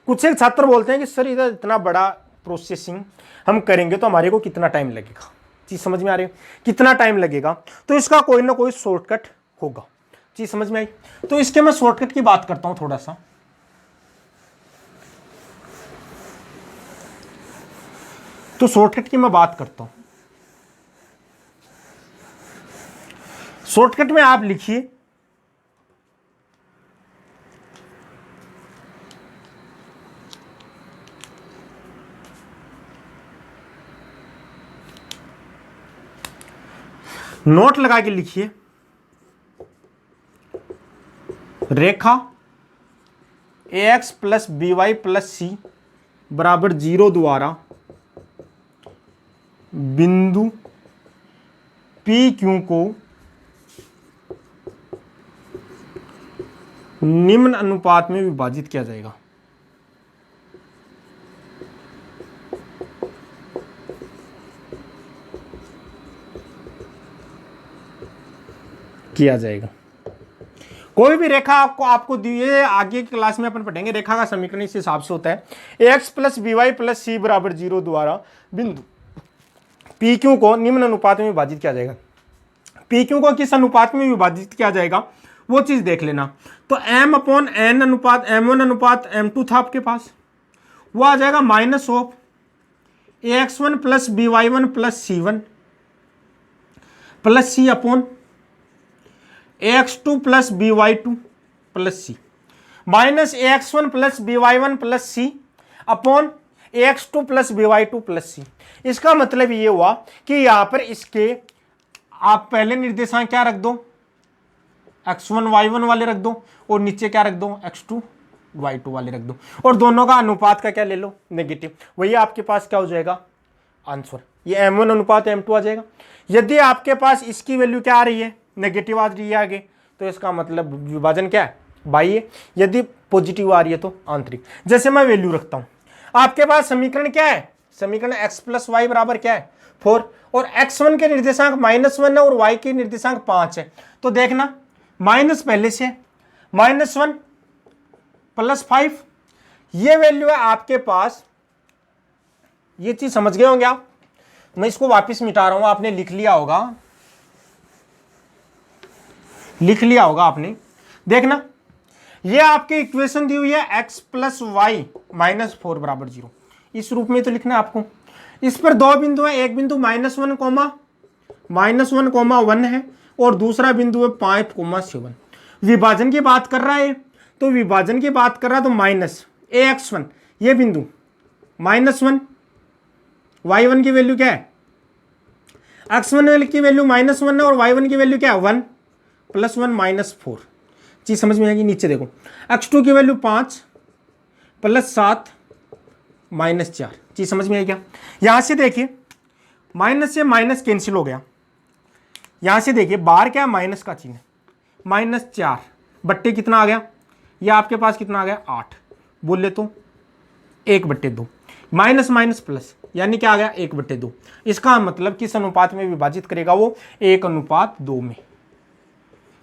कुछ एक छात्र बोलते हैं कि सर इधर इतना बड़ा प्रोसेसिंग हम करेंगे तो हमारे को कितना टाइम लगेगा। चीज समझ में आ रही है, कितना टाइम लगेगा? तो इसका कोई ना कोई शॉर्टकट होगा। चीज समझ में आई? तो इसके मैं शॉर्टकट की बात करता हूं थोड़ा सा। तो शॉर्टकट की मैं बात करता हूं। शॉर्टकट में आप लिखिए नोट लगा के लिखिए रेखा ax plus B Y plus C बराबर 0 द्वारा बिंदु पी क्यू को निम्न अनुपात में विभाजित किया जाएगा। कोई भी रेखा आपको दी है, आगे की क्लास में अपन पढ़ेंगे, रेखा का समीकरण इस हिसाब से होता है X plus B Y plus C बराबर 0 द्वारा बिंदु पी क्यू को निम्न अनुपात में विभाजित किया जाएगा। पी क्यू को किस अनुपात में विभाजित किया जाएगा वो चीज देख लेना। तो एम अपॉन एन अनुपात M1 अनुपात M2 था आपके पास, वो आ जाएगा minus of AX1 plus BY1 plus C1 plus C upon AX2 plus BY2 plus C minus AX1 plus BY1 plus C upon AX2 plus BY2 plus C। इसका मतलब ये हुआ कि यहां पर इसके आप पहले निर्देशांक क्या रख दो, x1 y1 वाले रख दो, और नीचे क्या रख दो, x2 y2 वाले रख दो, और दोनों का अनुपात का क्या ले लो, नेगेटिव। वही आपके पास क्या हो जाएगा आंसर, ये M1 अनुपात M2 आ जाएगा। यदि आपके पास इसकी वैल्यू क्या आ रही है, नेगेटिव आ रही है आगे, तो इसका मतलब विभाजन क्या है, बाह्य। यदि पॉजिटिव आ रही है तो आंतरिक। जैसे मैं वैल्यू रखता हूं, आपके पास समीकरण क्या है, समीकरण x प्लस वाई बराबर क्या है 4, और x1 के निर्देशांक -1 है और y के निर्देशांक 5 है। तो देखना माइनस पहले से -1 प्लस 5, ये वैल्यू है आपके पास। ये चीज समझ गए होंगे आप, मैं इसको वापस मिटा रहा हूं, आपने लिख लिया होगा आपने। देखना ये आपकी इक्वेशन दी हुई है x प्लस वाई -4 बराबर 0, इस रूप में तो लिखना है आपको। इस पर दो बिंदु है, एक बिंदु -1 है और दूसरा बिंदु है 5,7। विभाजन की बात कर रहा है, तो विभाजन की बात कर रहा है तो माइनस AX1 ये बिंदु -1, y1 की वैल्यू क्या है, x1 की वैल्यू -1 है और y1 की वैल्यू क्या है 1 प्लस 1 -4। चीज समझ में आएगी। नीचे देखो x2 की वैल्यू 5 प्लस 7 -4। चीज समझ में आई क्या। यहां से देखिए माइनस से माइनस कैंसिल हो गया, यहां से देखिए बाहर क्या माइनस का चिन्ह, -4 बट्टे कितना आ गया, ये आपके पास कितना आ गया 8, बोले तो 1/2, माइनस माइनस प्लस यानी क्या आ गया 1/2। इसका मतलब किस अनुपात में विभाजित करेगा वो 1:2 में।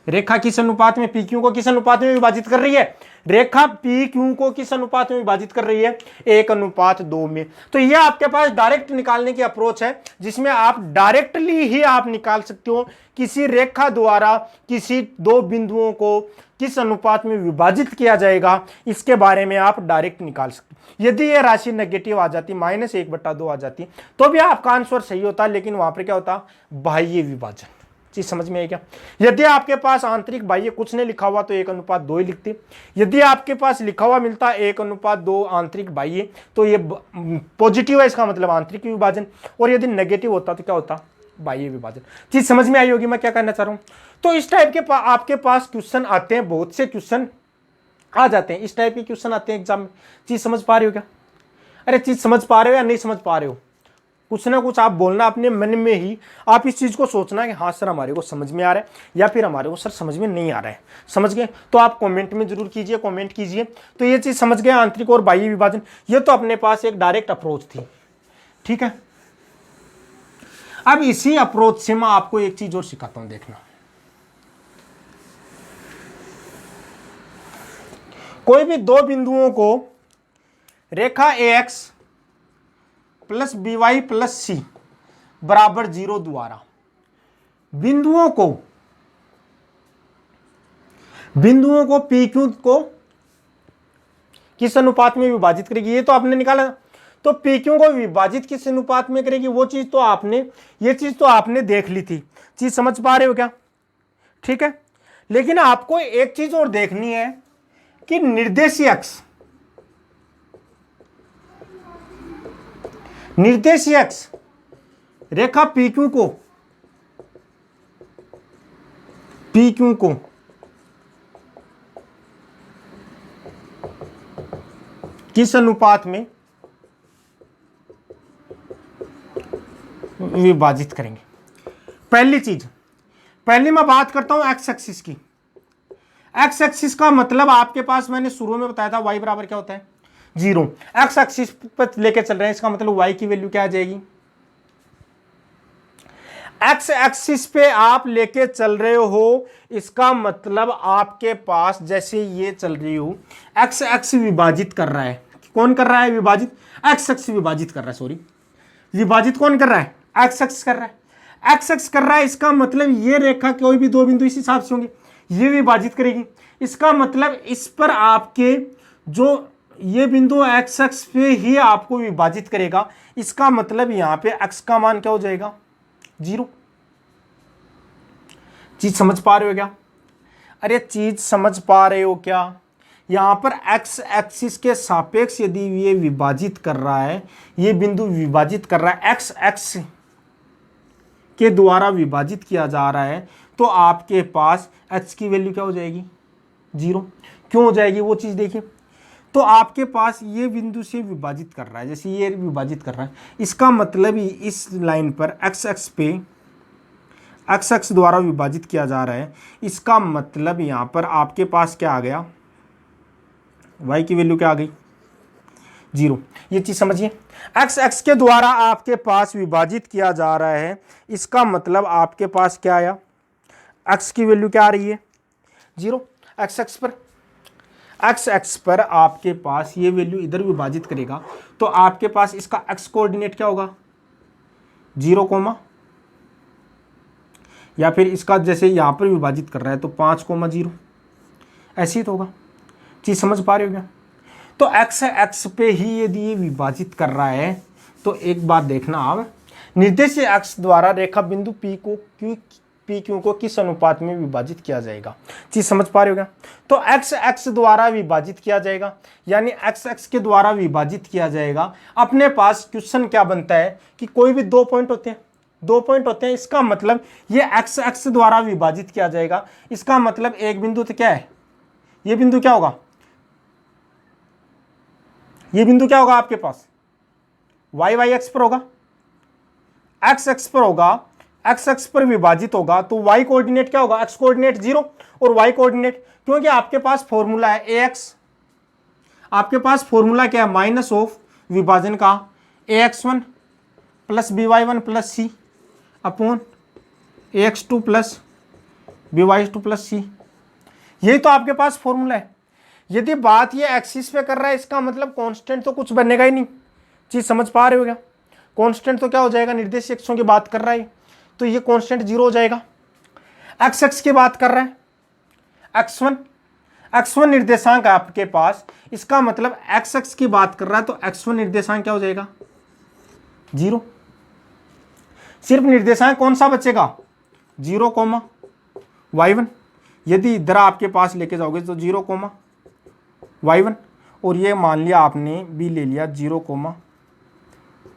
रेखा किस अनुपात में, पी क्यू को किस अनुपात में विभाजित कर रही है, रेखा पी क्यू को किस अनुपात में विभाजित कर रही है 1:2 में। तो यह आपके पास डायरेक्ट निकालने की अप्रोच है, जिसमें आप डायरेक्टली ही आप निकाल सकते हो किसी रेखा द्वारा किसी दो बिंदुओं को किस अनुपात में विभाजित किया जाएगा, इसके बारे में आप डायरेक्ट निकाल सकते हो। यदि यह राशि नेगेटिव आ जाती, -1/2 आ जाती, तो भी आपका आंसर सही होता, लेकिन वहां पर क्या होता, बाह्य विभाजन। चीज समझ में आई क्या। यदि आपके पास आंतरिक बाह्य कुछ नहीं लिखा हुआ तो 1:2 ही लिखते। यदि आपके पास लिखा हुआ मिलता 1:2 आंतरिक बाह्य, तो ये पॉजिटिव है, इसका मतलब आंतरिक विभाजन, और यदि नेगेटिव होता तो क्या होता, बाह्य विभाजन। चीज समझ में आई होगी मैं क्या कहना चाह रहा हूं। तो इस टाइप के आपके पास क्वेश्चन आते हैं, बहुत से क्वेश्चन आ जाते हैं, इस टाइप के क्वेश्चन आते हैं एग्जाम में। चीज समझ पा रहे हो क्या, अरे चीज समझ पा रहे हो या नहीं समझ पा रहे हो, कुछ ना कुछ आप बोलना अपने मन में ही, आप इस चीज को सोचना कि हाँ सर हमारे को समझ में आ रहा है, या फिर हमारे को सर समझ में नहीं आ रहा है। समझ गए तो आप कमेंट में जरूर कीजिए, कमेंट कीजिए। तो ये चीज समझ गए आंतरिक और बाह्य विभाजन, ये तो अपने पास एक डायरेक्ट अप्रोच थी, ठीक है। अब इसी अप्रोच से मैं आपको एक चीज और सिखाता हूं, देखना। कोई भी दो बिंदुओं को रेखा AX plus BY plus C बराबर 0 द्वारा बिंदुओं को PQ को किस अनुपात में विभाजित करेगी, ये तो आपने निकाला। तो PQ को विभाजित किस अनुपात में करेगी, वो चीज तो आपने, ये चीज तो आपने देख ली थी। चीज समझ पा रहे हो क्या, ठीक है। लेकिन आपको एक चीज और देखनी है कि निर्देशीय अक्ष रेखा PQ को किस अनुपात में विभाजित करेंगे। पहली मैं बात करता हूं एक्स एक्सिस की। एक्स एक्सिस का मतलब आपके पास मैंने शुरू में बताया था y बराबर क्या होता है 0। एक्स एक्सिस पर लेके चल रहे हैं, इसका मतलब y की वैल्यू क्या आ जाएगी। एक्स एक्सिस पे आप लेके चल रहे हो, इसका मतलब आपके पास जैसे ये चल रही हो, एक्स एक्स विभाजित कर रहा है। कौन कर रहा है विभाजित? एक्स एक्स विभाजित कर रहा है, सॉरी, विभाजित कौन कर रहा है? एक्स एक्स कर रहा है। एक्स एक्स कर रहा है, इसका मतलब ये रेखा कोई भी दो बिंदु इस हिसाब से होंगे, ये विभाजित करेगी। इसका मतलब इस पर आपके जो ये बिंदु एक्स एक्स पे ही आपको विभाजित करेगा। इसका मतलब यहां पे एक्स का मान क्या हो जाएगा 0। चीज समझ पा रहे हो क्या? अरे चीज समझ पा रहे हो क्या? यहां पर एक्स एक्सिस के सापेक्ष यदि ये विभाजित कर रहा है, ये बिंदु विभाजित कर रहा है, एक्स एक्स के द्वारा विभाजित किया जा रहा है, तो आपके पास एक्स की वैल्यू क्या हो जाएगी 0। क्यों हो जाएगी वो चीज देखिए। तो आपके पास ये बिंदु से विभाजित कर रहा है, जैसे ये विभाजित कर रहा है, इसका मतलब ही इस लाइन पर एक्स एक्स पे एक्स एक्स द्वारा विभाजित किया जा रहा है। इसका मतलब यहां पर आपके पास क्या आ गया, y की वैल्यू क्या आ गई 0। ये चीज समझिए, एक्स एक्स के द्वारा आपके पास विभाजित किया जा रहा है, इसका मतलब आपके पास क्या आया, x की वैल्यू क्या आ रही है 0। एक्स एक्स पर आपके पास ये वैल्यू इधर विभाजित करेगा, तो आपके पास इसका x कोऑर्डिनेट क्या होगा 0, या फिर इसका जैसे यहां पर विभाजित कर रहा है तो 5,0, ऐसे ही तो होगा। चीज समझ पा रहे हो क्या? तो एक्स एक्स पे ही यदि ये विभाजित कर रहा है, तो एक बात देखना आप, निर्देश एक्स द्वारा रेखा बिंदु पी क्यू को किस अनुपात में विभाजित किया जाएगा। चीज समझ पा रहे हो क्या? तो एक्स एक्स द्वारा विभाजित किया जाएगा, यानी एक्स एक्स के द्वारा विभाजित किया जाएगा। अपने पास क्वेश्चन क्या बनता है कि कोई भी 2 पॉइंट होते हैं, 2 पॉइंट होते हैं, इसका मतलब ये एक्स एक्स द्वारा विभाजित किया जाएगा। इसका मतलब एक बिंदु तो क्या है, ये बिंदु क्या होगा, ये बिंदु क्या होगा आपके पास y y एक्स पर होगा, x x पर होगा, x x पर विभाजित होगा, तो y कोऑर्डिनेट क्या होगा, x कोऑर्डिनेट 0 और y कोऑर्डिनेट, क्योंकि आपके पास फॉर्मूला है ax, आपके पास फॉर्मूला क्या है माइनस ऑफ विभाजन का ax1 plus by1 plus c upon ax2 plus by2 plus c। यही तो आपके पास फॉर्मूला है। यदि बात ये एक्सिस पे कर रहा है, इसका मतलब कांस्टेंट तो कुछ बनेगा ही नहीं। चीज समझ पा रहे हो क्या? कांस्टेंट तो क्या हो जाएगा, निर्देश एक्सों की बात कर रहा है तो ये कांस्टेंट 0 हो जाएगा। एक्स एक्स की बात कर रहा है, x1 निर्देशांक है आपके पास, इसका मतलब एक्स एक्स की बात कर रहा है तो x1 निर्देशांक क्या हो जाएगा 0। सिर्फ निर्देशांक कौन सा बचेगा 0, y1। यदि इधर आपके पास लेके जाओगे तो 0, y1, और ये मान लिया आपने भी ले लिया 0,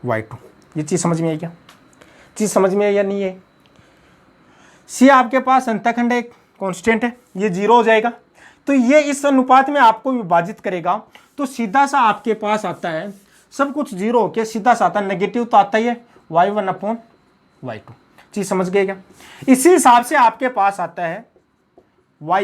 y2। ये चीज समझ में आई क्या? चीज समझ में आई या नहीं है? सी आपके पास अंतःखंड एक कांस्टेंट है, ये 0 हो जाएगा, तो ये इस अनुपात में आपको विभाजित करेगा, तो सीधा सा आपके पास आता है, सब कुछ 0 होके सीधा सा आता है, नेगेटिव तो आता ही है y1 अपॉन y2। चीज समझ गए क्या? इसी हिसाब से आपके पास आता है y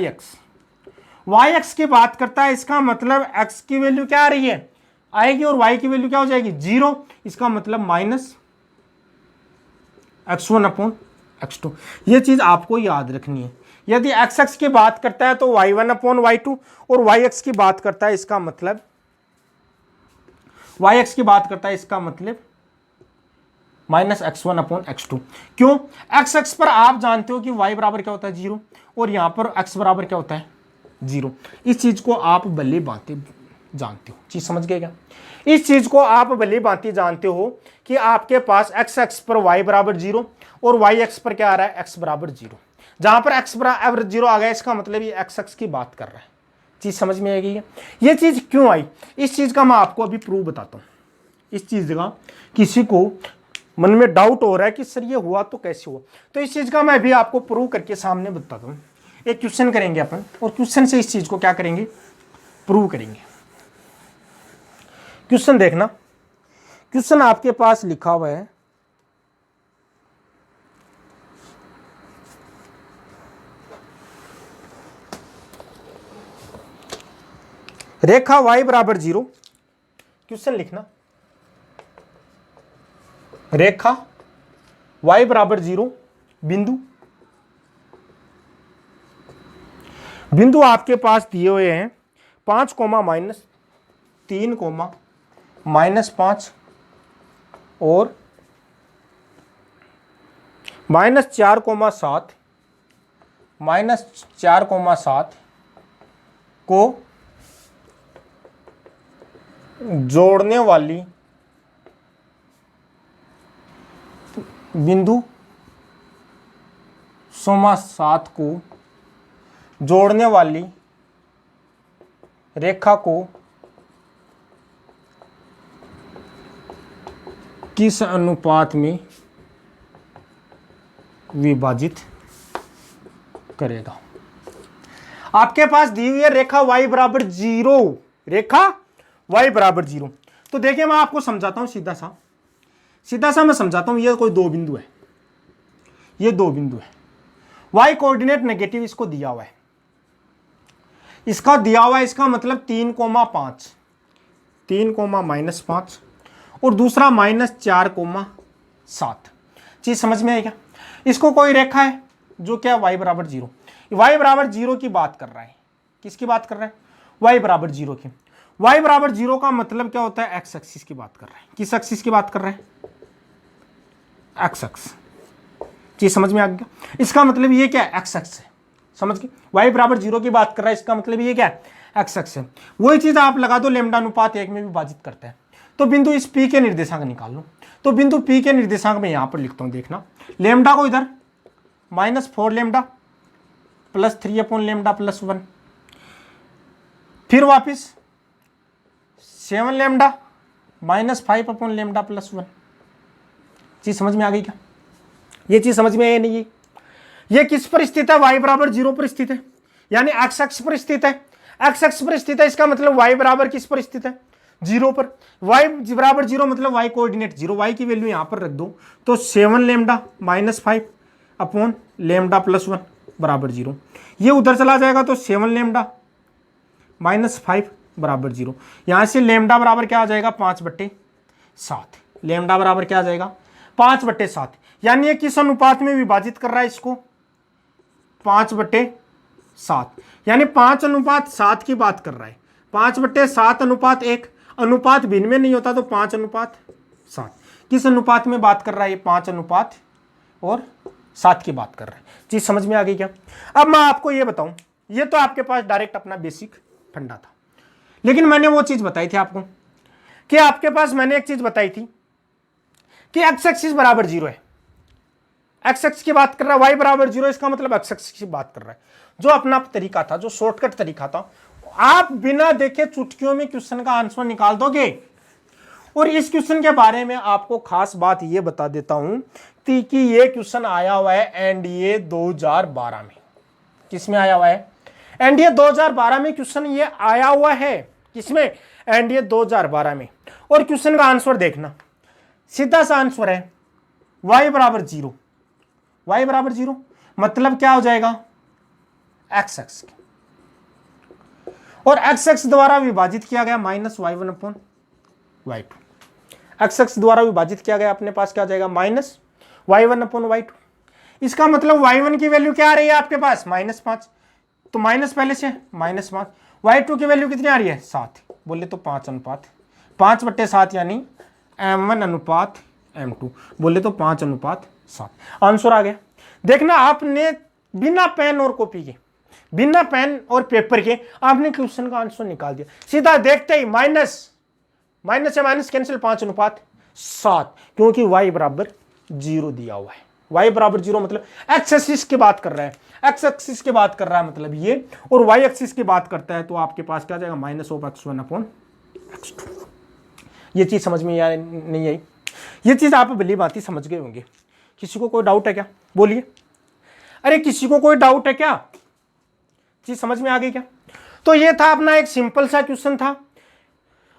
x की बात करता है, इसका मतलब x की वैल्यू क्या आ रही है आएगी और y की वैल्यू क्या हो जाएगी 0, इसका मतलब माइनस x1 अपॉन x2। ये चीज आपको याद रखनी है। यदि x x की बात करता है तो y1 अपॉन y2, और y x की बात करता है इसका मतलब y x की बात करता है इसका मतलब माइनस x1 अपॉन x2। क्यों? x x पर आप जानते हो कि y बराबर क्या होता है 0, और यहां पर x बराबर क्या होता है 0। इस चीज को आप भली भांति जानते हो। चीज समझ गए क्या? इस चीज को आप भली भांति जानते हो कि आपके पास x x पर y बराबर 0 और y x पर क्या आ रहा है x बराबर 0। जहां पर x बराबर 0 आ गया, इसका मतलब ये x x की बात कर रहा है। चीज समझ में आएगी? ये चीज क्यों आई, इस चीज का मैं आपको अभी प्रूव बताता हूं। इस चीज का किसी को मन में डाउट हो रहा है कि सर ये हुआ तो कैसे हुआ, तो इस चीज का मैं भी आपको प्रूव करके सामने बताता हूं। एक क्वेश्चन करेंगे अपन, और क्वेश्चन से इस चीज को क्या करेंगे प्रूव करेंगे। क्वेश्चन देखना, क्वेश्चन आपके पास लिखा हुआ है रेखा y बराबर 0, क्वेश्चन लिखना रेखा y बराबर 0, बिंदु आपके पास दिए हुए हैं 5 -3 -5 और -4,7 -4,7 को जोड़ने वाली बिंदु 7 को जोड़ने वाली रेखा को किस अनुपात में विभाजित करेगा। आपके पास दी हुई है रेखा y बराबर 0, रेखा y बराबर 0। तो देखिए मैं आपको समझाता हूं, सीधा सा मैं समझाता हूं। ये कोई दो बिंदु है, ये दो बिंदु है, y कोऑर्डिनेट नेगेटिव इसको दिया हुआ है, इसका दिया हुआ है, इसका मतलब 3,5 -5 और दूसरा -4,7। चीज समझ में आई क्या? इसको कोई रेखा है जो क्या y बराबर 0, y बराबर 0 की बात कर रहा है। किसकी बात कर रहा है? y बराबर 0 की। y बराबर 0 का मतलब क्या होता है? x एक्सिस की बात कर रहा है। किस एक्सिस की बात कर रहा है? x x. चीज समझ में आ गया? इसका मतलब ये क्या है? x एक्स है। समझ गए? y बराबर 0 की बात कर रहा है, इसका मतलब ये क्या है? x एक्स है। वही चीज आप लगा दो, लैम्डा अनुपात 1 में विभाजित करता है। तो बिंदु इस P के निर्देशांक निकाल लो। तो बिंदु P के निर्देशांक में यहां पर लिखता हूं, देखना लैम्डा को इधर -4 लैम्डा प्लस 3 लैम्डा प्लस 1, फिर वापिस 7 लैम्डा -5 लैम्डा प्लस 1। चीज समझ में आ गई क्या? ये चीज समझ में आई नहीं है? ये किस पर स्थित है? y बराबर 0 पर स्थित है, यानी x अक्ष पर स्थित है। x अक्ष पर स्थित है, इसका मतलब y बराबर किस पर स्थित है? 0 पर। y बराबर 0 मतलब y कोऑर्डिनेट 0, y की वैल्यू यहां पर रख दो। तो 7 लैम्डा -5 लैम्डा प्लस 1 बराबर 0। ये उधर चला जाएगा तो 7 लैम्डा -5 बराबर 0। यहां से लैम्डा बराबर क्या आ जाएगा? 5/7। लैम्डा बराबर क्या आ जाएगा? 5/7। यानी ये किस अनुपात में विभाजित कर रहा है इसको? 5/7, यानी 5:7 की बात कर रहा है। 5/7:1, अनुपात भिन्न में नहीं होता तो 5:7। किस अनुपात में बात कर रहा है? ये 5:7 की बात कर रहा है। चीज समझ में आ गई क्या? अब मैं आपको ये बताऊं, ये तो आपके पास डायरेक्ट अपना बेसिक फंडा था, लेकिन मैंने वो चीज बताई थी आपको कि आपके पास मैंने एक चीज बताई थी कि x एक्सिस बराबर 0 है। x एक्सिस की बात कर रहा है, y बराबर 0, इसका मतलब x एक्सिस की बात कर रहा है। जो अपना तरीका था, जो शॉर्टकट तरीका था, आप बिना देखे चुटकियों में क्वेश्चन का आंसर निकाल दोगे। और इस क्वेश्चन के बारे में आपको खास बात ये बता देता हूं कि ये क्वेश्चन आया हुआ है एनडीए 2012 में। किसमें आया हुआ है? एनडीए 2012 में क्वेश्चन ये आया हुआ है। किसमें? एनडीए 2012 में। और क्वेश्चन का आंसर देखना, सीधा सा आंसर है y बराबर 0। y बराबर 0 मतलब क्या हो जाएगा? x एक्स, और x एक्स द्वारा विभाजित किया गया -y1/y2। x एक्स द्वारा विभाजित किया गया, अपने पास क्या आ जाएगा? -y1/y2। इसका मतलब y1 की वैल्यू क्या आ रही है आपके पास? -5, तो माइनस पहले से -5। y2 की वैल्यू कितनी आ रही है? 7। बोले तो 5:7, यानी m1/m2, बोले तो 5:7। आंसर आ गया। देखना, आपने बिना पेन और कॉपी के, बिना पेन और पेपर के आपने क्वेश्चन का आंसर निकाल दिया। सीधा देखते ही माइनस से माइनस कैंसिल, 5:7, क्योंकि y बराबर 0 दिया हुआ है। y बराबर 0 मतलब x एक्सिस की बात कर रहा है, x एक्सिस की बात कर रहा है मतलब ये, और y एक्सिस की बात करता है तो आपके पास क्या जाएगा? -(x1/x2)। ये चीज समझ में नहीं आई? ये चीज आप भली बात ही समझ गए होंगे। किसी को कोई डाउट है क्या? बोलिए। अरे किसी को कोई डाउट है क्या? चीज समझ में आ गई क्या? तो ये था अपना एक सिंपल सा क्वेश्चन था,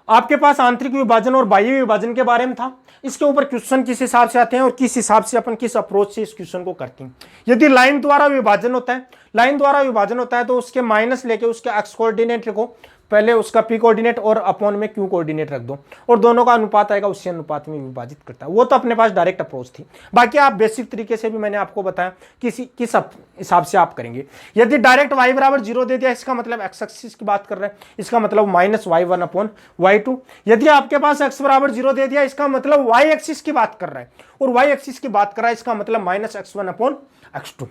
आपके पास आंतरिक विभाजन और बाह्य विभाजन के बारे में था। इसके ऊपर क्वेश्चन किस हिसाब से आते हैं और किस हिसाब से अपन किस अप्रोच से इस क्वेश्चन को करते हैं। यदि लाइन द्वारा विभाजन होता है, लाइन द्वारा विभाजन होता है तो उसके माइनस लेके उसके एक्स कोऑर्डिनेट को पहले उसका पी कोऑर्डिनेट और अपॉन में क्यू कोऑर्डिनेट रख दो और दोनों का अनुपात आएगा, उसी अनुपात में विभाजित करता है। वो तो अपने पास डायरेक्ट अप्रोच थी। बाकी आप बेसिक तरीके से भी मैंने आपको बताया किस हिसाब से आप करेंगे। यदि डायरेक्ट y बराबर 0 दे दिया, इसका मतलब एक्स एक्सिस की बात कर रहे हैं, इसका मतलब -y1 अपॉन y2। यदि आपके पास x बराबर 0 दे दिया, इसका मतलब y एक्सिस की बात कर रहा है और y एक्सिस की बात कर रहा है, इसका मतलब -x1 अपॉन x2।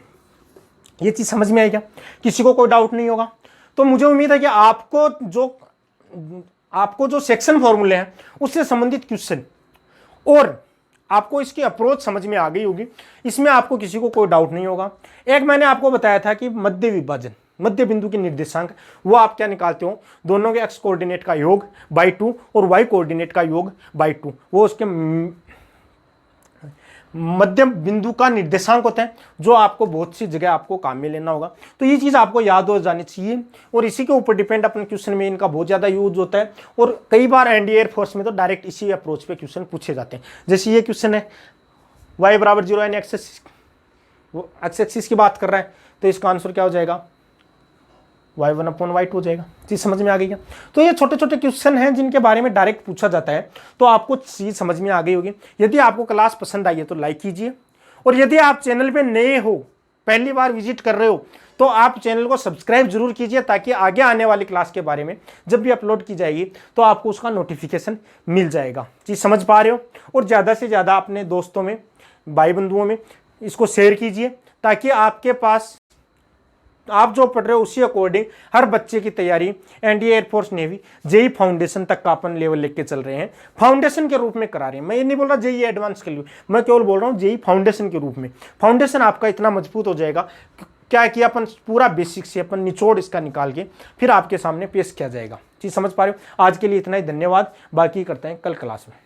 ये चीज समझ में आई क्या? किसी को कोई डाउट नहीं होगा? तो मुझे उम्मीद है कि आपको जो सेक्शन फॉर्मूले हैं उससे संबंधित क्वेश्चन और आपको इसकी अप्रोच समझ में आ गई होगी। इसमें आपको किसी को कोई डाउट नहीं होगा। एक मैंने आपको बताया था कि मध्य विभाजन, मध्य बिंदु की निर्देशांक, वो आप क्या निकालते हो, दोनों के एक्स कोऑर्डिनेट का योग बाई 2 और वाई कोऑर्डिनेट का योग बाई 2, वो उसके मध्य बिंदु का निर्देशांक होता है, जो आपको बहुत सी जगह आपको काम में लेना होगा। तो ये चीज़ आपको याद हो जानी चाहिए और इसी के ऊपर डिपेंड अपन क्वेश्चन में इनका बहुत ज़्यादा यूज होता है और कई बार एनडीए फोर्स में तो डायरेक्ट इसी अप्रोच पे क्वेश्चन पूछे जाते हैं। जैसे ये क्वेश्चन है y बराबर 0 यानी एक्स एक्सिस की बात कर रहा है, तो इसका आंसर क्या हो जाएगा, y1 अपॉन y2 हो जाएगा। चीज समझ में आ गई क्या? तो ये छोटे छोटे क्वेश्चन हैं जिनके बारे में डायरेक्ट पूछा जाता है, तो आपको चीज समझ में आ गई होगी। यदि आपको क्लास पसंद आई है तो लाइक कीजिए और यदि आप चैनल पे नए हो, पहली बार विजिट कर रहे हो, तो आप चैनल को सब्सक्राइब जरूर कीजिए ताकि आगे आने वाली क्लास के बारे में जब भी अपलोड की जाएगी तो आपको उसका नोटिफिकेशन मिल जाएगा। चीज समझ पा रहे हो? और ज़्यादा से ज़्यादा अपने दोस्तों में, भाई बंधुओं में इसको शेयर कीजिए ताकि आपके पास आप जो पढ़ रहे हो उसी अकॉर्डिंग हर बच्चे की तैयारी NDA, air force, navy, JEE foundation तक का अपन लेवल लेके चल रहे हैं, फाउंडेशन के रूप में करा रहे हैं। मैं ये नहीं बोल रहा जेई एडवांस के लिए, मैं केवल बोल रहा हूँ जेई फाउंडेशन के रूप में। फाउंडेशन आपका इतना मजबूत हो जाएगा क्या कि अपन पूरा बेसिक से अपन निचोड़ इसका निकाल के फिर आपके सामने पेश किया जाएगा। चीज समझ पा रहे हो? आज के लिए इतना ही, धन्यवाद। बाकी करते हैं कल क्लास में।